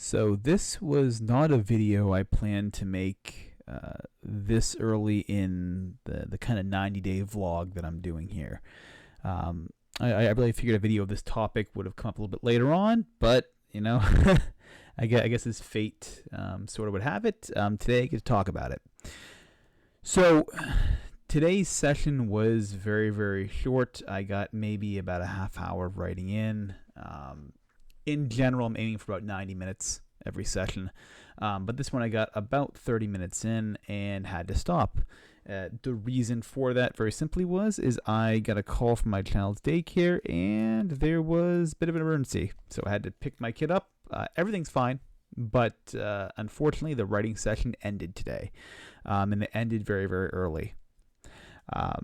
So this was not a video I planned to make this early in the kind of 90-day vlog that I'm doing here. I really figured a video of this topic would have come up a little bit later on, but I guess as fate sort of would have it, today I get to talk about it. So today's session was very, very short. I got maybe about a half hour of writing in. In general, I'm aiming for about 90 minutes every session. But this one I got about 30 minutes in and had to stop. The reason for that, very simply, is I got a call from my child's daycare and there was a bit of an emergency. So I had to pick my kid up. Everything's fine. But unfortunately, the writing session ended today. And it ended very, very early. At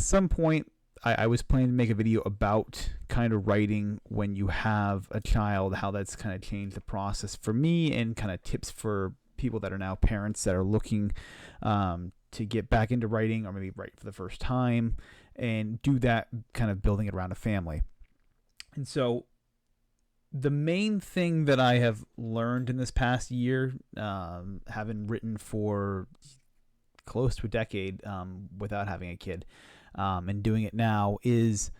some point, I was planning to make a video about kind of writing when you have a child, how that's kind of changed the process for me, and kind of tips for people that are now parents that are looking to get back into writing or maybe write for the first time and do that kind of building it around a family. And so the main thing that I have learned in this past year, having written for close to a decade without having a kid, and doing it now, is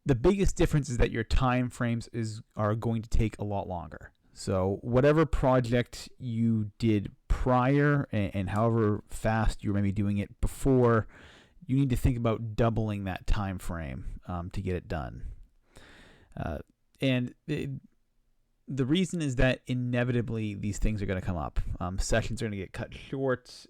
the biggest difference is that your time frames are going to take a lot longer. So whatever project you did prior and however fast you were maybe doing it before, you need to think about doubling that time frame to get it done. And the reason is that inevitably these things are going to come up. Sessions are going to get cut short.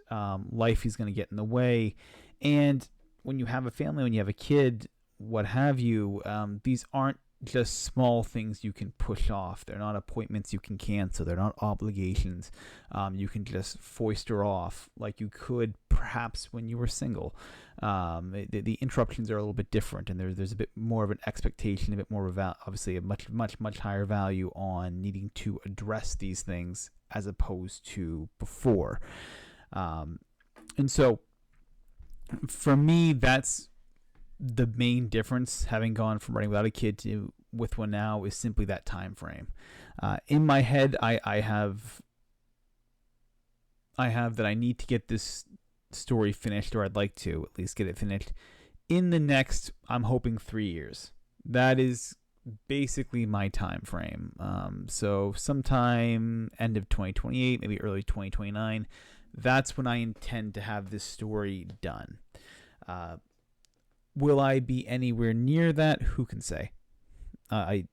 Life is going to get in the way. And when you have a family, when you have a kid, what have you, these aren't just small things you can push off. They're not appointments you can cancel. They're not obligations you can just foister off like you could perhaps when you were single. The interruptions are a little bit different, and there's a bit more of an expectation, a bit more of obviously a much higher value on needing to address these things as opposed to before. And so for me, that's the main difference, having gone from writing without a kid to with one now, is simply that time frame. In my head, I have that I need to get this story finished, or I'd like to at least get it finished in the next, I'm hoping, 3 years. That is basically my time frame. So sometime end of 2028, maybe early 2029. That's when I intend to have this story done. Will I be anywhere near that? Who can say? I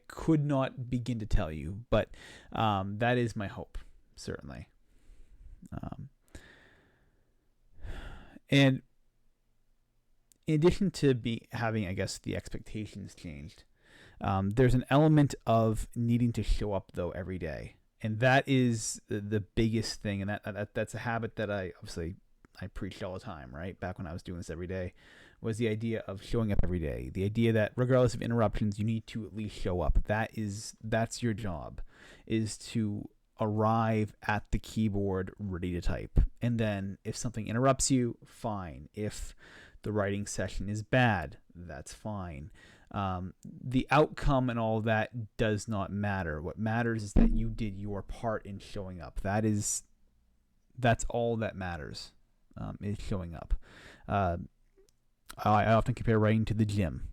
could not begin to tell you, but that is my hope, certainly. And in addition to having, I guess, the expectations changed, there's an element of needing to show up, though, every day. And that is the biggest thing, and that's a habit that I preached all the time, right? Back when I was doing this every day, was the idea of showing up every day. The idea that regardless of interruptions, you need to at least show up. That's your job, is to arrive at the keyboard ready to type. And then if something interrupts you, fine. If the writing session is bad, that's fine. The outcome and all that does not matter. What matters is that you did your part in showing up. That's all that matters, is showing up. I often compare writing to the gym.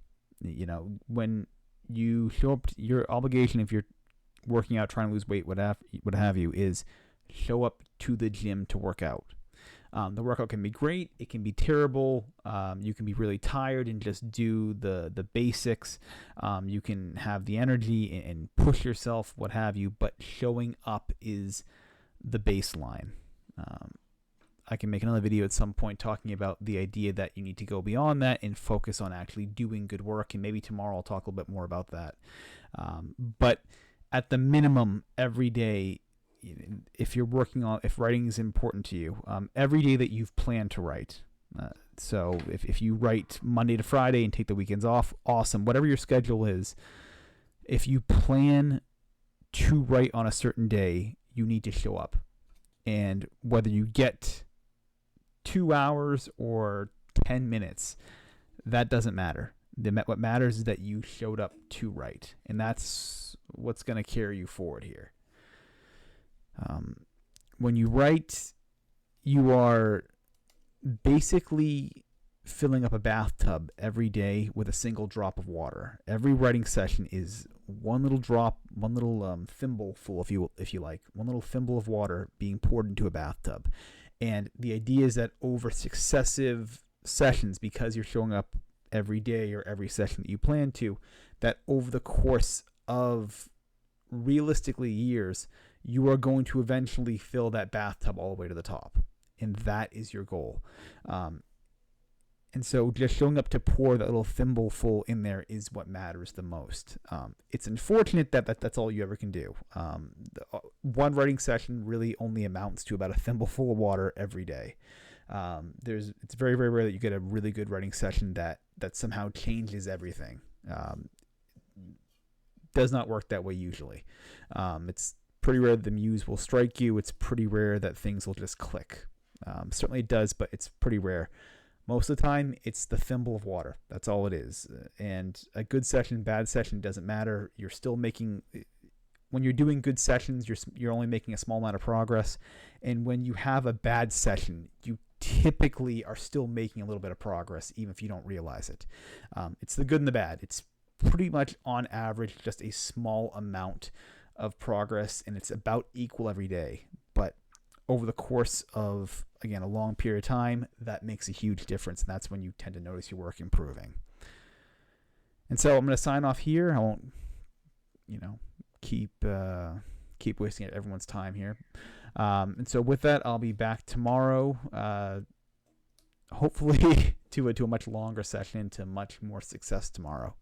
When you show up, your obligation, if you're working out, trying to lose weight, what have you, is show up to the gym to work out. The workout can be great. It can be terrible. You can be really tired and just do the basics. You can have the energy and push yourself, what have you, but showing up is the baseline. I can make another video at some point talking about the idea that you need to go beyond that and focus on actually doing good work. And maybe tomorrow I'll talk a little bit more about that. But at the minimum, every day, if writing is important to you, every day that you've planned to write. So if you write Monday to Friday and take the weekends off, awesome. Whatever your schedule is, if you plan to write on a certain day, you need to show up. And whether you get 2 hours or 10 minutes, that doesn't matter. What matters is that you showed up to write, and that's what's going to carry you forward here. When you write, you are basically filling up a bathtub every day with a single drop of water. Every writing session is one little drop, one little thimble full, if you like, one little thimble of water being poured into a bathtub. And the idea is that over successive sessions, because you're showing up every day or every session that you plan to, that over the course of realistically years, you are going to eventually fill that bathtub all the way to the top. And that is your goal. And so just showing up to pour that little thimble full in there is what matters the most. It's unfortunate that that's all you ever can do. One writing session really only amounts to about a thimbleful of water every day. It's very, very rare that you get a really good writing session that somehow changes everything. Does not work that way usually. It's pretty rare that the muse will strike you. It's pretty rare that things will just click. Certainly it does, but it's pretty rare. Most of the time, it's the thimble of water. That's all it is. And a good session, bad session, doesn't matter. You're still making, when you're doing good sessions, you're only making a small amount of progress. And when you have a bad session, you typically are still making a little bit of progress, even if you don't realize it. It's the good and the bad. It's pretty much on average just a small amount of progress, and it's about equal every day. But over the course of, again, a long period of time, that makes a huge difference, and that's when you tend to notice your work improving. And so I'm going to sign off here. I won't, keep wasting everyone's time here. And so with that, I'll be back tomorrow, hopefully to a much longer session, to much more success tomorrow.